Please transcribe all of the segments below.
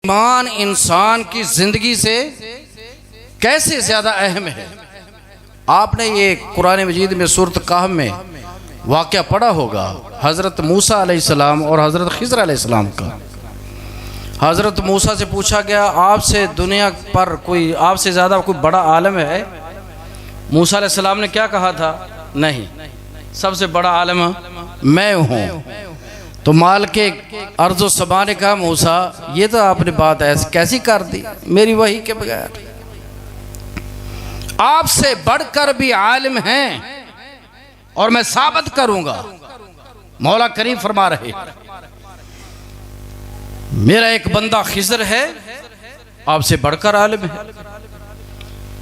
ईमान इंसान की जिंदगी से कैसे ज्यादा अहम है। आपने ये कुरान मजीद में सूरत कहफ में वाक़या पढ़ा होगा, हज़रत मूसा अलैहिस्सलाम और हज़रत खिज़र अलैहिस्सलाम का। हज़रत मूसा से पूछा गया, आपसे दुनिया पर कोई आपसे ज़्यादा कोई बड़ा आलम है? मूसा अलैहिस्सलाम ने क्या कहा था? नहीं, सबसे बड़ा आलम मैं हूँ। तो माल के अर्ज़ो समा ने कहा, मूसा ये तो आपने बात ऐसी कैसी कर दी मेरी वही के बगैर? आपसे बढ़कर भी आलिम हैं और मैं साबित करूंगा। मौला करीम फरमा रहे, मेरा एक बंदा खिज़र है, आपसे बढ़कर आलिम है।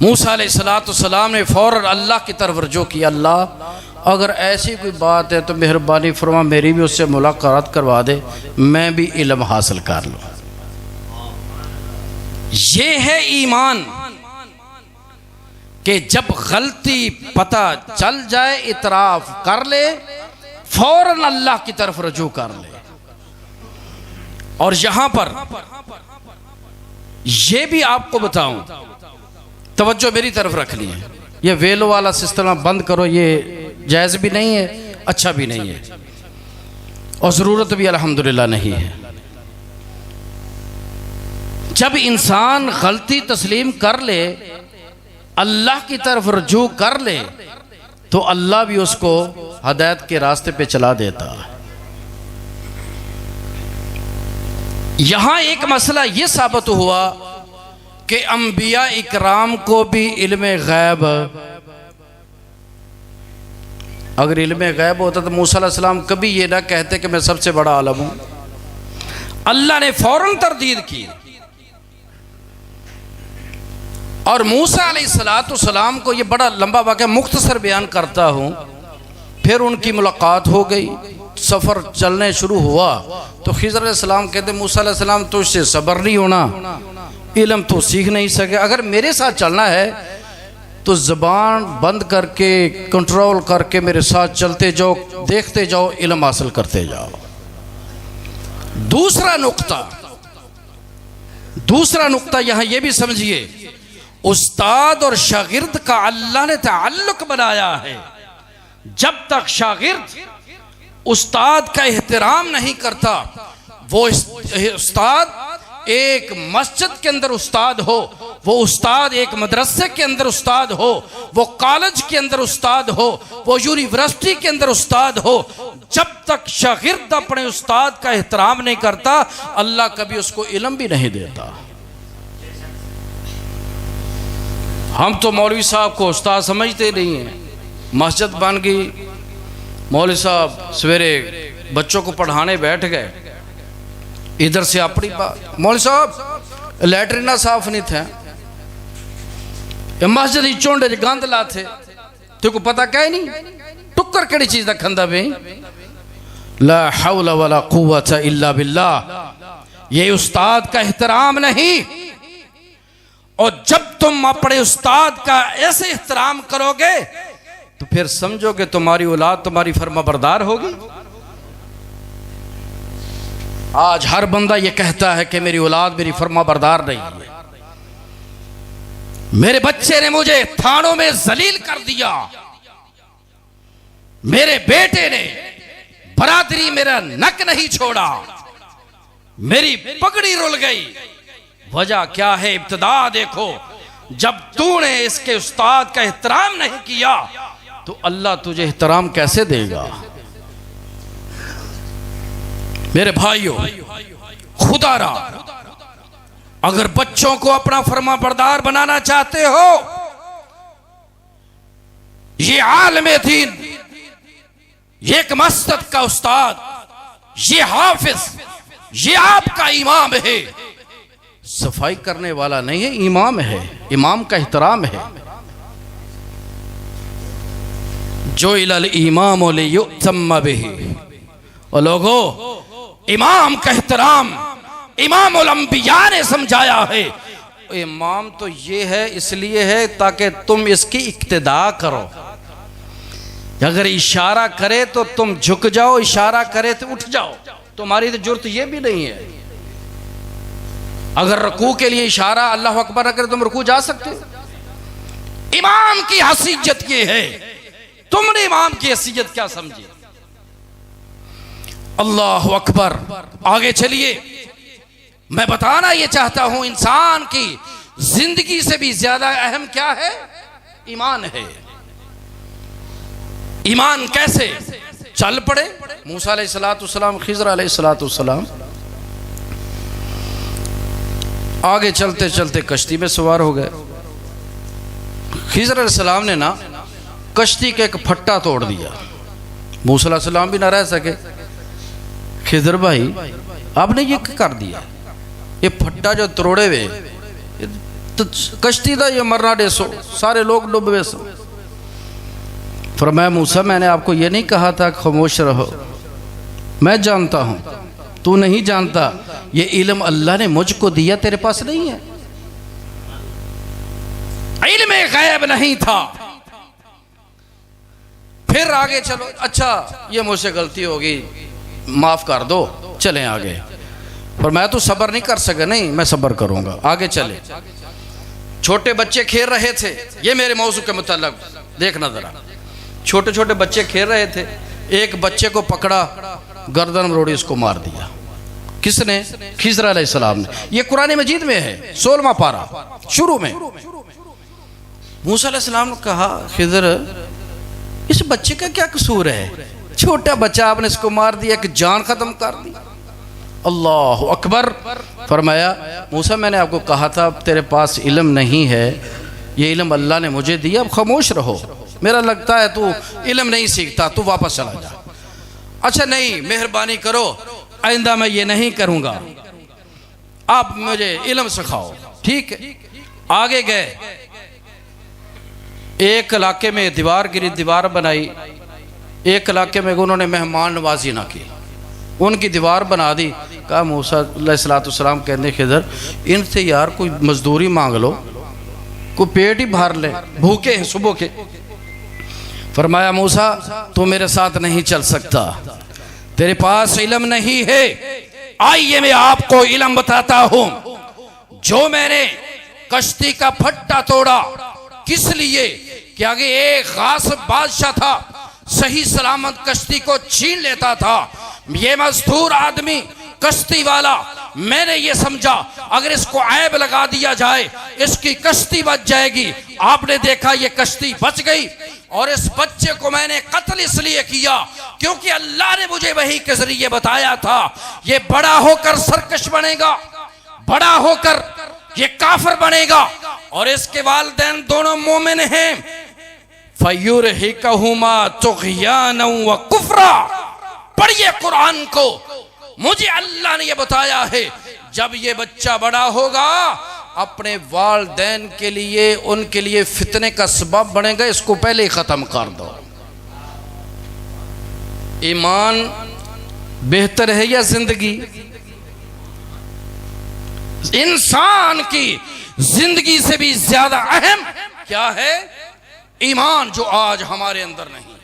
मूसा अलैहिस्सलाम ने फौरन अल्लाह की तरफ रुजू किया, अल्लाह अगर ऐसी कोई बात है तो मेहरबानी फरमा मेरी भी उससे मुलाकात करवा दे, मैं भी इल्म हासिल कर लूं। ये है ईमान कि जब गलती पता चल जाए इतराफ कर ले, फौरन अल्लाह की तरफ रुजू कर ले। और यहां पर यह भी आपको बताऊं, तवज्जो मेरी तरफ रखनी है, ये वेलो वाला सिस्टम बंद करो, ये जायज़ भी नहीं है, अच्छा भी नहीं है और ज़रूरत भी अल्हम्दुलिल्लाह नहीं है। जब इंसान गलती तस्लीम कर ले, अल्लाह की तरफ रुजू कर ले, तो अल्लाह भी उसको हदायत के रास्ते पे चला देता है। यहां एक मसला यह साबित हुआ कि अंबिया इकराम को भी इल्मे गैब, अगर इल्मे गैब होता तो मूसा अलैहिस्सलाम कभी ये ना कहते कि मैं सबसे बड़ा आलम हूं। अल्लाह ने फौरन तरदीद की और मूसा अलैहिस्सलाम को ये बड़ा लंबा वाक़या मुख्तसर बयान करता हूं। फिर उनकी मुलाकात हो गई, सफ़र चलने शुरू हुआ तो खिज़र अलैहिस्सलाम कहते, मूसा अलैहिस्सलाम तुझसे सब्र नहीं होना, इल्म तो सीख नहीं सके, अगर मेरे साथ चलना है तो ज़बान बंद करके कंट्रोल करके मेरे साथ चलते जाओ, देखते जाओ, इल्म हासिल करते जाओ। दूसरा नुक्ता यहां यह भी समझिए, उस्ताद और शागिर्द का अल्लाह ने ताल्लुक बनाया है। जब तक शागिर्द उस्ताद का एहतराम नहीं करता, वो उस्ताद एक मस्जिद के अंदर उस्ताद हो, वो उस्ताद एक मदरसे के अंदर उस्ताद हो, वो कॉलेज के अंदर उस्ताद हो, वो यूनिवर्सिटी के अंदर उस्ताद हो, जब तक शागिर्द अपने उस्ताद का एहतराम नहीं करता, अल्लाह कभी उसको इल्म भी नहीं देता। हम तो मौलवी साहब को उस्ताद समझते नहीं हैं। मस्जिद बन गई, मौलवी साहब सवेरे बच्चों को पढ़ाने बैठ गए, इधर से अपनी बात, मौलवी साहब लैटरिना साफ नहीं थे, मस्जिद ही चोंडे गंद ला थे, तेरे को पता क्या नहीं टुक्कर केड़ी चीज का खंदा बे। ला हौला वला कुव्वता इल्ला बिल्लाह, ये उस्ताद का एहतराम नहीं। और जब तुम अपने उस्ताद का ऐसे एहतराम करोगे तो फिर समझो कि तुम्हारी औलाद तुम्हारी फर्माबरदार होगी। आज हर बंदा ये कहता है कि मेरी औलाद मेरी फर्माबरदार नहीं है, मेरे बच्चे ने मुझे थानों में जलील कर दिया, मेरे बेटे ने बरादरी मेरा नक नहीं छोड़ा, मेरी पगड़ी रुल गई। वजह क्या है? इब्तिदा देखो, जब तूने इसके उस्ताद का एहतराम नहीं किया तो अल्लाह तुझे एहतराम कैसे देगा? मेरे भाइयों, खुदारा अगर बच्चों को अपना फर्माबरदार बनाना चाहते हो, ये आलिम दीन, ये एक मस्जिद का उस्ताद, ये हाफिज, ये आपका इमाम है। सफाई करने वाला नहीं है, इमाम है, इमाम का एहतराम है। जो इलल इमाम लियुतम्म बिही, और लोगों इमाम का एहतराम इमामुल अंबिया ने समझाया है। इमाम तो ये है, इसलिए है ताकि तुम इसकी इक्तिदा करो। अगर इशारा करे तो तुम झुक जाओ, इशारा करे तो उठ जाओ, तुम्हारी तो जुर्त ये भी नहीं है। अगर रुकू के लिए इशारा अल्लाह अकबर न करे तुम रुकू जा सकते हो। इमाम की हैसियत ये है, तुमने इमाम की हैसियत क्या समझी? अल्लाह अकबर। आगे चलिए, मैं बताना ये चाहता हूं इंसान की जिंदगी से भी ज्यादा अहम क्या है? ईमान है। ईमान कैसे? चल पड़े मूसा अलैहिस्सलाम, खिज़र अलैहिस्सलाम, आगे चलते चलते कश्ती में सवार हो गए। खिज़र अलैहिस्सलाम ने ना कश्ती का एक फट्टा तोड़ दिया। मूसा अलैहिस्सलाम भी ना रह सके। खिज़र भाई आपने ये क्या कर दिया? ये फट्टा जो तोड़े हुए तो कश्ती था ये मरना डेसो, सारे लोग डूब गए सो। फरमाया मूसा मैंने आपको ये नहीं कहा था खामोश रहो, मैं जानता हूं, तू नहीं जानता। ये इल्म अल्लाह ने मुझको दिया, तेरे पास नहीं है। इल्म गैब नहीं था। फिर आगे चलो, अच्छा ये मुझसे गलती होगी, माफ कर दो, चलें आगे। पर मैं तो सब्र नहीं कर सका। नहीं मैं सब्र करूंगा, आगे चले। छोटे बच्चे खेल रहे थे, ये मेरे मौजू के मुताल्लिक देखना जरा। छोटे छोटे बच्चे खेल रहे थे, एक बच्चे को पकड़ा, गर्दन मरोड़ी, उसको मार दिया। किसने? खिज़र अलैहिस्सलाम ने। ये कुरान मजीद में है, 16वां पारा शुरू में। मूसा अलैहिस्सलाम ने कहा खिज़र इस बच्चे का क्या कसूर है? छोटा बच्चा, आपने इसको मार दिया कि जान खत्म कर दी। अल्लाह अकबर। फरमाया मूसा मैंने आपको कहा था तेरे पास इल्म नहीं है, ये इल्म अल्लाह ने मुझे दिया, अब खामोश रहो। मेरा लगता है तू इल्म नहीं सीखता, तू वापस चला जा। अच्छा नहीं, मेहरबानी करो, आइंदा मैं ये नहीं करूंगा, आप मुझे इल्म सिखाओ। ठीक है, आगे गए। एक इलाके में दीवार गिरी, दीवार बनाई। एक इलाके में उन्होंने मेहमान नवाजी ना की, उनकी दीवार बना दी। कहा मूसा अलैहिस्सलाम कहने खिज़र इनसे यार कोई मजदूरी मांग लो, कोई पेट ही भर ले, भूखे हैं सुबह के। फरमाया मूसा तू मेरे साथ नहीं चल सकता, तेरे पास इल्म नहीं है। आइए मैं आपको इल्म बताता हूं। जो मैंने कश्ती का फट्टा तोड़ा किस लिए? कि आगे एक गासिब बादशाह था, सही सलामत कश्ती को छीन लेता था। ये मजदूर आदमी कश्ती वाला, मैंने ये समझा अगर इसको ऐब लगा दिया जाए इसकी कश्ती बच जाएगी। आपने देखा ये कश्ती बच गई। और इस बच्चे को मैंने कत्ल इसलिए किया क्योंकि अल्लाह ने मुझे वही के जरिए बताया था ये बड़ा होकर सरकश बनेगा, बड़ा होकर ये काफिर बनेगा। और इसके वालिदैन दोनों मोमिन हैं। फयुरहिकहुमा तुग़याना व कुफ्रा। पढ़िए कुरान को, मुझे अल्लाह ने यह बताया है जब ये बच्चा बड़ा होगा अपने वालिदैन के लिए, उनके लिए फितने का सबब बनेगा, इसको पहले ही खत्म कर दो। ईमान बेहतर है या जिंदगी? इंसान की जिंदगी से भी ज्यादा अहम क्या है? ईमान, जो आज हमारे अंदर नहीं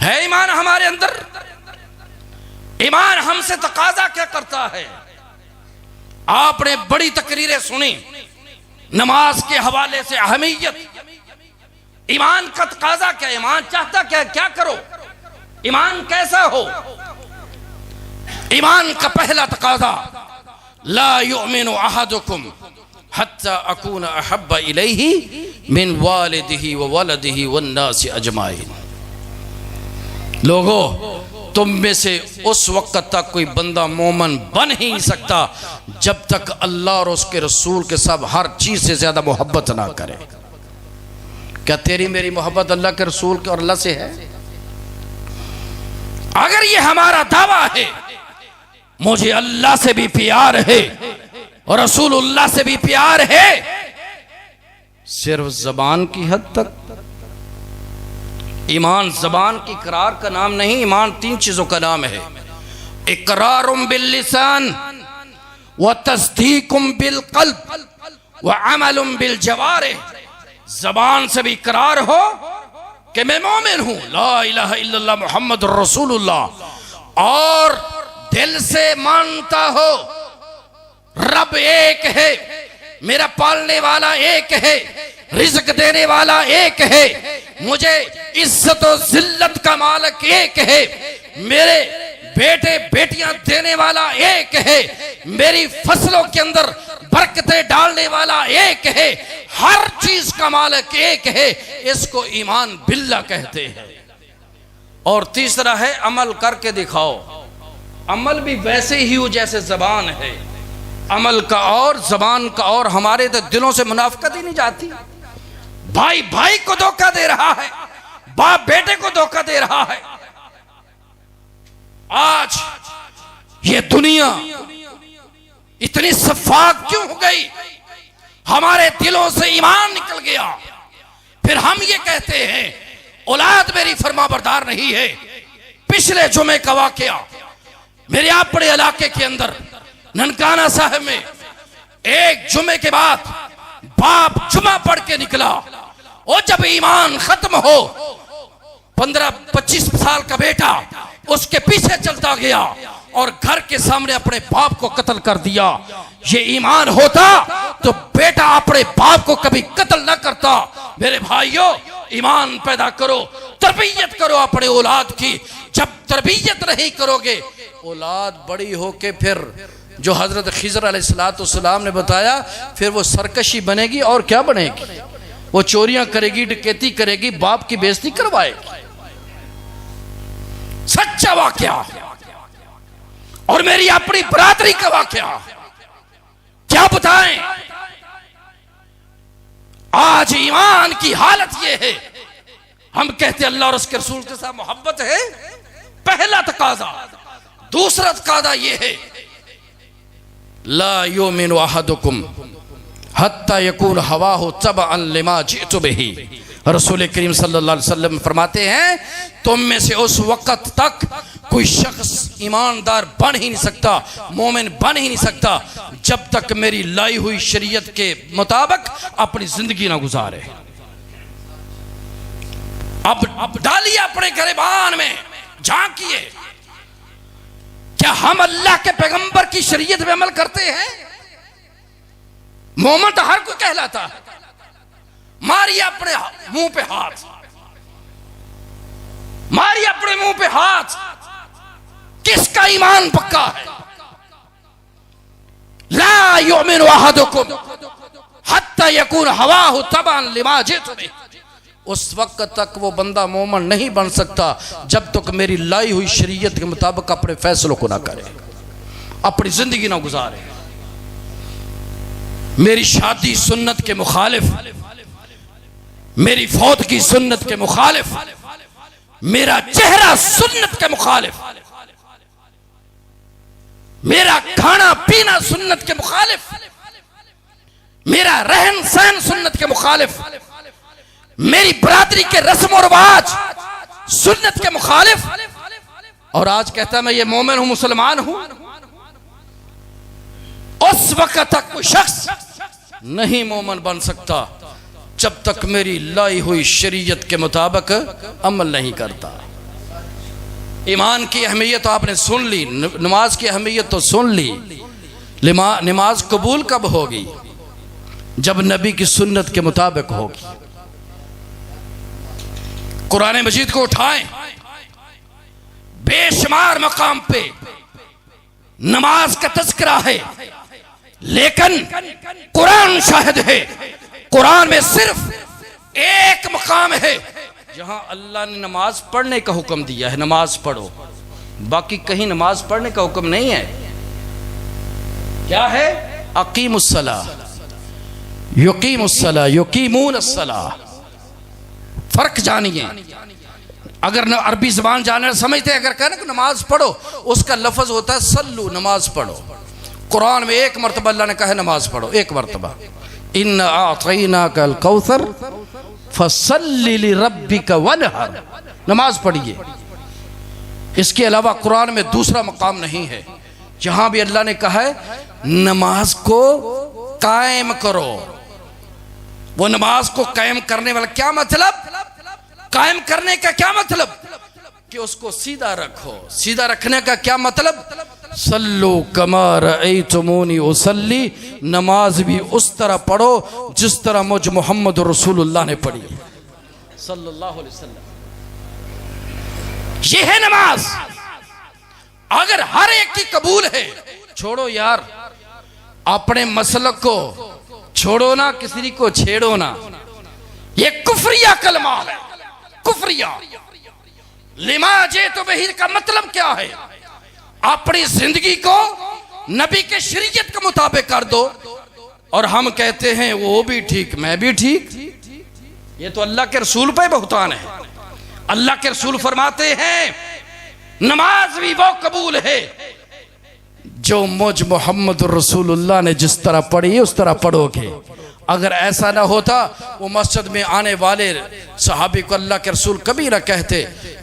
है। ईमान हमारे अंदर, ईमान हमसे तकाजा क्या करता है? आपने बड़ी तकरीरें सुनी नमाज के हवाले से, अहमियत। ईमान का तकाजा क्या? ईमान चाहता क्या? क्या करो? ईमान कैसा हो? ईमान का पहला तकाजा ला युमिनु अहदुकुम हत्ता अकून अहब्बा इलैहि मिन वालिदिही व वलदिही वन्नास अजमाइन। लोगों, तुम में से उस वक्त तक कोई बंदा मोमन बन ही नहीं सकता जब तक अल्लाह और उसके रसूल के साथ हर चीज से ज्यादा मोहब्बत ना करे। क्या तेरी मेरी मोहब्बत अल्लाह के रसूल के और अल्लाह से है? अगर ये हमारा दावा है मुझे अल्लाह से भी प्यार है और रसूलुल्लाह से भी प्यार है, सिर्फ जबान की हद तक। ईमान जबान की इकरार का नाम नहीं, ईमान तीन चीजों का नाम है। इकरारुम बिल लिसान व तस्दीकुम बिल कल्ब व अमलुम बिल जवारिह। जबान से भी इकरार हो कि मैं मोमिन हूं, ला इलाहा इल्लल्लाह मुहम्मदुर रसूलुल्लाह, और दिल से मानता हो रब एक है, मेरा पालने वाला एक है, रिज़्क देने वाला एक है, मुझे इज्जत और जिल्लत का मालिक एक है, मेरे बेटे बेटियां देने वाला एक है, मेरी फसलों के अंदर बरकतें डालने वाला एक है, हर चीज का मालिक एक है। इसको ईमान बिल्लाह कहते हैं। और तीसरा है अमल करके दिखाओ। अमल भी वैसे ही हो जैसे जबान है, अमल का और जबान का और। हमारे तो दिलों से मुनाफिकत ही नहीं जाती। भाई भाई को धोखा दे रहा है, बाप बेटे को धोखा दे रहा है। आज ये दुनिया इतनी सफाक क्यों हो गई? हमारे दिलों से ईमान निकल गया। फिर हम ये कहते हैं औलाद मेरी फरमाबरदार नहीं है। पिछले जुमे का वाकया मेरे अपने इलाके के अंदर ननकाना साहब में, एक जुमे के बाद बाप जुमा पढ़ के निकला और जब ईमान खत्म हो 15-25 साल का बेटा उसके पीछे चलता गया और घर के सामने अपने बाप को कत्ल कर दिया। ये ईमान होता तो बेटा अपने बाप को कभी कत्ल न करता। मेरे भाइयों, ईमान पैदा करो, तरबियत करो अपने औलाद की। जब तरबियत नहीं करोगे, औलाद बड़ी होके फिर जो हजरत खिज़र अलैहिस्सलाम ने बताया, फिर वो सरकशी बनेगी। और क्या बनेगी? वो चोरियां करेगी, डकैती करेगी, बाप की बेइज्जती करवाएगी। सच्चा वाकया और मेरी अपनी बरादरी का वाकया। क्या बताएं? आज ईमान की हालत यह है, हम कहते अल्लाह और उसके रसूल के साथ मोहब्बत है, पहला तकाजा। दूसरा तकाजा यह है, ला युमिनु अहदुकुम हत्ता यकून हवाहु तबअन लिमा जिअतु बिही। रसूल करीम सल्लल्लाहु अलैहि वसल्लम फरमाते हैं, तुम में से उस वक़्त तक कोई शख्स ईमानदार बन ही नहीं सकता, मोमिन बन ही नहीं सकता, जब तक मेरी लाई हुई शरीयत के मुताबिक अपनी जिंदगी ना गुजारे। अब डालिए अपने गिरबान में, झांकिए, क्या हम अल्लाह के पैगंबर की शरीयत पे अमल करते हैं? मोमिन तो हर कोई कहलाता है। मारिए अपने मुंह पे हाथ, मारिए अपने मुंह पे हाथ। किसका ईमान पक्का है? ला युमिनु अहदुकुम हत्ता यकून हवाहु तबअन लिमा जिअतु बिही। उस वक्त तक वो बंदा मोमिन नहीं बन सकता जब तक मेरी लाई हुई शरीयत के मुताबिक अपने फैसलों को ना करे, अपनी जिंदगी ना गुजारे। मेरी शादी सुन्नत के मुखालिफ, मेरी फौत की सुन्नत के मुखालिफ, मेरा चेहरा सुन्नत के मुखालिफ, मेरा खाना पीना सुन्नत के मुखालिफ, मेरा रहन सहन सुन्नत के मुखालिफ, मेरी बरादरी के रस्म और रिवाज सुन्नत के मुखालिफ। और आज कहता मैं ये मोमिन हूं, मुसलमान हूं। उस वक्त तक कोई शख्स नहीं मोमिन बन सकता जब तक मेरी लाई हुई शरीयत के मुताबिक अमल नहीं करता। ईमान की अहमियत तो आपने सुन ली, नमाज की अहमियत तो सुन ली। नमाज कबूल कब होगी? जब नबी की सुन्नत के मुताबिक होगी। कुरान मजीद को उठाएं, बेशुमार मकाम पे नमाज का तज़किरा है, लेकिन कुरान शाहिद है। कुरान में सिर्फ एक मकाम है जहां अल्लाह ने नमाज पढ़ने का हुक्म दिया है, नमाज पढ़ो। बाकी कहीं नमाज पढ़ने का हुक्म नहीं है। क्या है? अकीमुस्सलाह, युकीमुस्सलाह, युकीमूनस्सलाह। फर्क जानिए। अगर न अरबी जबान जानने समझते, अगर कहना कि नमाज पढ़ो, उसका लफ्ज होता है सल्लू, नमाज पढ़ो। कुरान में एक मरतबा अल्लाह ने कहा है नमाज पढ़ो, एक मरतबा। इन्ना आतैनाकल कौसर फसल्लि लिरब्बिका वनहर, नमाज पढ़िए। इसके अलावा कुरान में दूसरा मकाम नहीं है जहां भी अल्लाह ने कहा है नमाज को कायम करो। वो नमाज को कायम करने वाला, क्या मतलब? कायम करने का क्या मतलब? कि उसको सीधा रखो। सीधा रखने का क्या मतलब? सल्लू कमा रअयतुमूनी उसल्ली, नमाज भी उस तरह पढ़ो जिस तरह मुझ मोहम्मद रसूलुल्लाह ने पढ़ी सल्लल्लाहु अलैहि वसल्लम। ये है नमाज। अगर हर एक की कबूल है, छोड़ो यार अपने मसलक को, छोड़ो ना किसी को छेड़ो ना, ये कुफरिया कलमा है, कुफरिया। लिमा जे तो बही का मतलब क्या है? अपनी जिंदगी को नबी के शरीयत के मुताबिक कर दो और हम कहते हैं वो भी ठीक मैं भी ठीक। ये तो अल्लाह के रसूल पे बहुतान है। अल्लाह के रसूल फरमाते हैं नमाज भी वो कबूल है जो मुझ मोहम्मद रसूलुल्लाह ने जिस तरह पढ़ी उस तरह पढ़ोगे। अगर ऐसा ना होता वो मस्जिद में आने वाले सहाबी को अल्लाह के रसूल कभी ना कहते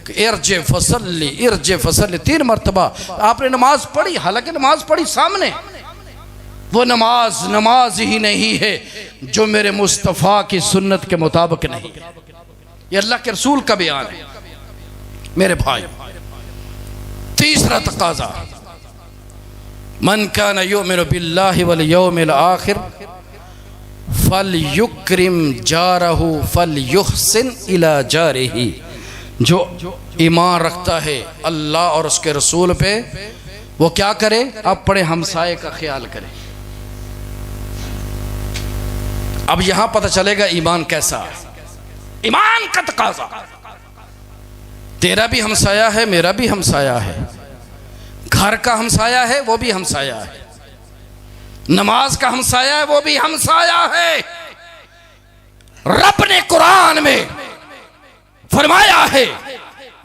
इर्जे फसल्ली 3 मरतबा आपने नमाज पढ़ी, हालांकि नमाज पढ़ी सामने। वो नमाज ही नहीं है जो मेरे मुस्तफ़ा की सुन्नत के मुताबिक नहीं। ये अल्लाह के रसूल का बयान है मेरे भाई। तीसरा तकाजा, मन कान युमिनु बिल्लाहि वल यौमिल आखिर फल युक्रिम जारहु फल युहसिन इला जारिही। जो ईमान रखता है अल्लाह और उसके रसूल पे, वो क्या करे? अपने हमसाये का ख्याल करे। अब यहां पता चलेगा ईमान कैसा है। ईमान का तकाजा, तेरा भी हमसाया है मेरा भी हमसाया है, घर का हमसाया है वो भी हमसाया है, नमाज का हमसाया है वो भी हमसाया है। रब ने कुरान में फरमाया है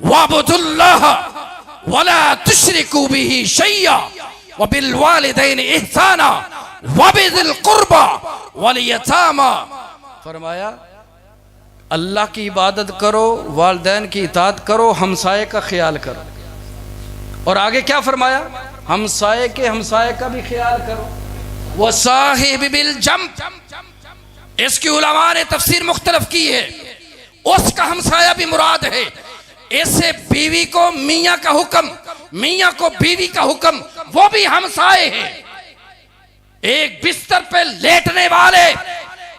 वाबुदुल्लाह वला तुश्रिकू बिही शैया व बिल वालिदैन इहसाना व बिल कुर्बा वल यतामा। फरमाया अल्लाह की इबादत करो, वालिदैन की इताअत करो, हमसाये का ख्याल करो। और आगे क्या फरमाया? हमसाये के हमसाये का भी ख्याल करो। वो साहिब बिल जंब, इसकी उलमा ने तफसीर मुख्तलिफ की है। उसका हमसाया भी मुराद है। इससे बीवी को मियाँ का हुक्म, मियाँ को बीवी का हुक्म, वो भी हमसाये है। एक बिस्तर पे लेटने वाले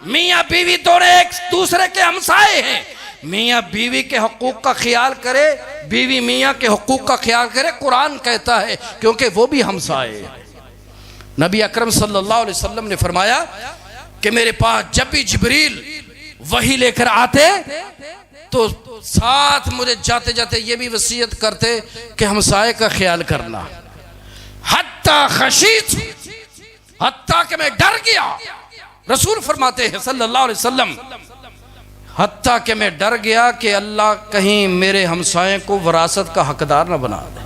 मियाँ बीवी दोनों एक दूसरे के हमसाये हैं। मियाँ बीवी के हुकूक का ख्याल करे, बीवी मियाँ के हुकूक का ख्याल करे, कुरान कहता है, क्योंकि वो भी हमसाये हैं। नबी अकरम सल्लल्लाहु अलैहि वसल्लम ने फरमाया कि मेरे पास जब भी जिब्रील वही लेकर आते तो साथ मुझे जाते जाते ये भी वसीयत करते कि हमसाये का ख्याल करना। हत्ता खशीत, हत्ता कि मैं डर गया। रसूल फरमाते हैं सल्लल्लाहु अलैहि वसल्लम, हत्ता कि मैं डर गया कि अल्लाह कहीं मेरे हमसाये को विरासत का हकदार न बना दे।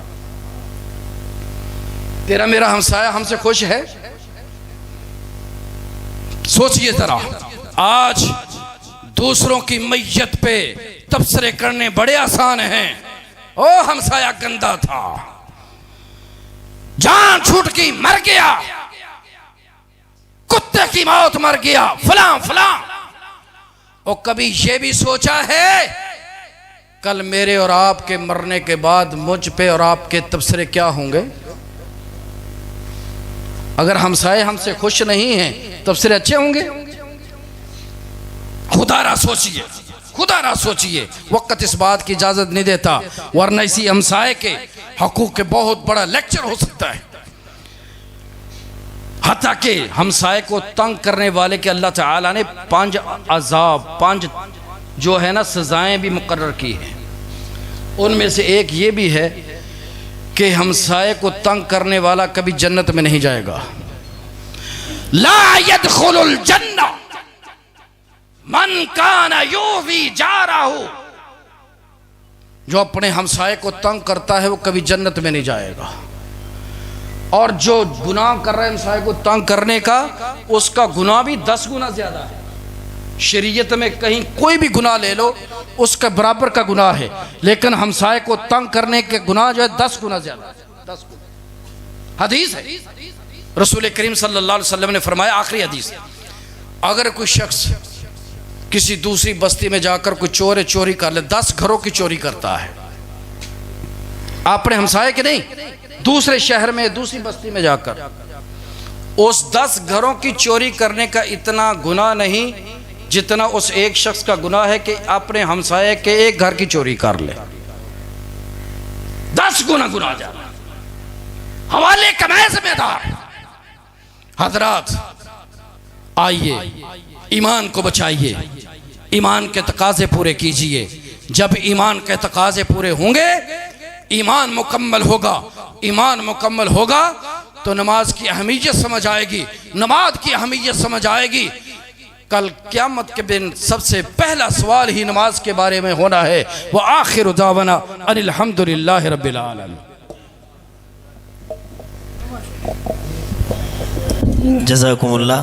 तेरा मेरा हमसाया हमसे खुश है? सोचिए जरा, आज दूसरों की मैयत पे तबसरे करने बड़े आसान हैं। ओ हमसाया गंदा था, जान छूट की मर गया, कुत्ते की मौत मर गया, फलां फलां। और कभी ये भी सोचा है कल मेरे और आपके मरने के बाद मुझ पे और आपके तबसरे क्या होंगे? अगर हमसाये हमसे खुश नहीं हैं तबसरे अच्छे होंगे? खुदारा सोचिए, खुदारा सोचिए। वक्त इस बात की इजाजत नहीं देता, वरना इसी हमसाये के हकूक के बहुत बड़ा लेक्चर हो सकता है। हत्ता कि हमसाये को तंग करने वाले के अल्लाह ताला ने 5 अजाब, 5 जो है ना सजाएं भी मुकर्रर की हैं। उनमें से एक ये भी है कि हमसाये को तंग करने वाला कभी जन्नत में नहीं जाएगा। ला यदखुलुल जन्ना मन काना युज़ी जारहु। जो अपने हमसाये को तंग करता है वो कभी जन्नत में नहीं जाएगा। और जो गुनाह कर रहा है हमसाये को तंग करने का, उसका गुनाह भी 10 गुना ज्यादा है। शरीयत में कहीं कोई भी गुनाह ले लो उसका बराबर का गुनाह है, लेकिन हमसाये को तंग करने के गुनाह जो है 10 गुना ज्यादा है। 10 गुना। हदीस है, रसूल करीम सल्लल्लाहु अलैहि वसल्लम ने फरमाया, आखिरी हदीस, अगर कोई शख्स किसी दूसरी बस्ती में जाकर कोई चोरी कर ले, 10 घरों की चोरी करता है, अपने हमसाये के नहीं दूसरे शहर में, दूसरी बस्ती में जाकर, उस 10 घरों की चोरी करने का इतना गुनाह नहीं जितना उस एक शख्स का गुनाह है कि अपने हमसाये के एक घर की चोरी कर ले। 10 गुना गुनाह जाना। हवाले का मैं जिम्मेदार। हजरात, आइए ईमान को बचाइए, ईमान के तकाजे पूरे कीजिए। जब ईमान के तकाजे पूरे होंगे, ईमान मुकम्मल होगा, ईमान मुकम्मल होगा तो नमाज की अहमियत समझ आएगी, नमाज की अहमियत समझ आएगी। कल क़यामत के दिन सबसे पहला सवाल ही नमाज के बारे में होना है। व आखिर दावना अनिल हम्दुलिल्लाहि रब्बिल आलमीन। जज़ाकुमुल्लाह।